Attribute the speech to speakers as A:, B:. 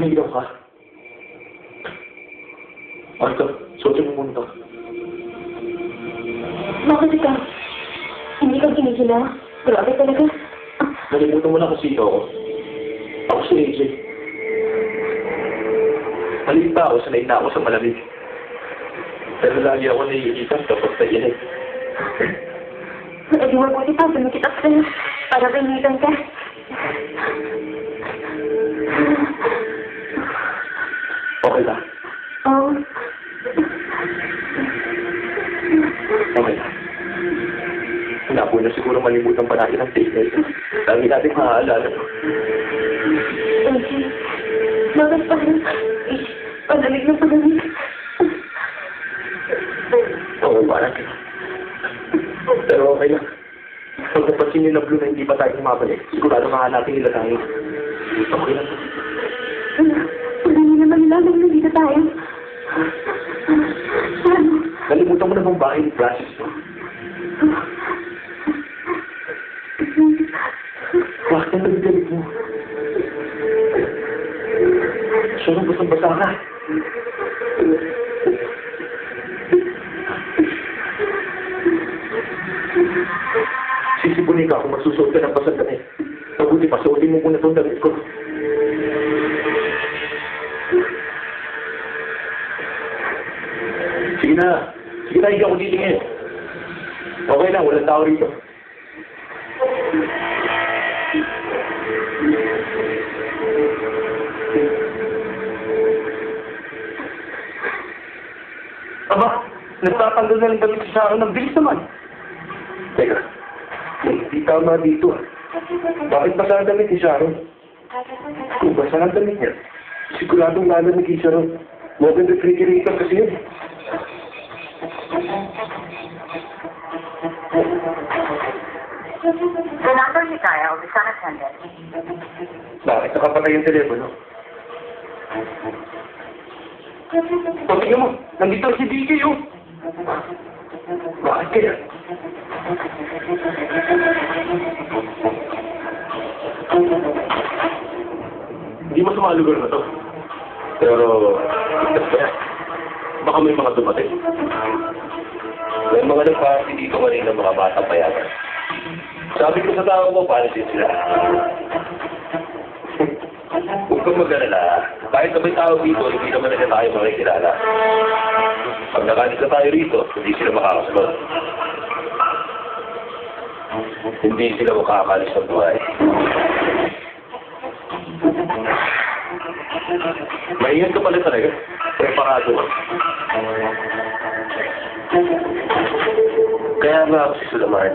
A: Umiiyak ka. Arthur, suotin mo muna to.
B: Bakit ikaw? Hindi ka ginigila? Grabe talaga.
A: Nalimutan mo na kung sino ako. Ako si AJ. Maliit pa ako, sanay na ako sa malamig. Pero lagi ako naiiitan kapag taginig.
B: Eh, di mabuti pa, bumikit ako sa'yo. Para kaibigan ka.
A: Okay ba?
B: Oo.
A: Okay na. Wala po na siguro malimutan pa natin ang tape na ito. Lagi natin maaalala.
B: AJ, bakit pa rin? Eh, panalig na panalig.
A: Oo, parang pero okay lang. Pag napansin nyo na Blue na hindi pa tayo kumabalik, sigurado mahanapin nila tayo. Okay lang.
B: Wala niyo naman nilalang na dito tayo.
A: Nalimutan mo na bang bahay ni Francis, no? Bakit ang nagagalit mo? Siya nang basang-basa ka. Sisipunin ka kung magsusuot ka ng basang damit. Mabuti pa, suotin mo muna itong damit ko. Sige na. Sige na, hindi ako titingin. Okay lang, walang tao rito. Aba, nagtatanggal na lang damit sa akin. Ang bilis naman. Teka, hindi tama dito. Bakit basa ang damit ni Sharon? Kung basa ang damit niya, siguradong lalamig ni Sharon. Modern refrigerator kasi yun.
C: The number you dialed is unattended.
A: Bakit nakapatay yung telepono? O, tingnan mo, nandito si DJ, oh. Bakit kaya? Hindi mo sa mga lugar na to. Pero, baka may mga dumating. May mga nagparty dito kanina mga bata pa yata. Sabi ko sa tao mo, paano din sila? Huwag kang mag-alala. Kahit na may tao dito, hindi naman na tayo makikilala. Pag nakalis na tayo rito, hindi sila makakasunod. Hindi sila makakalis ng buhay. Maingat ka pala talaga. Preparado ka. Kaya nga ako si Sulaman.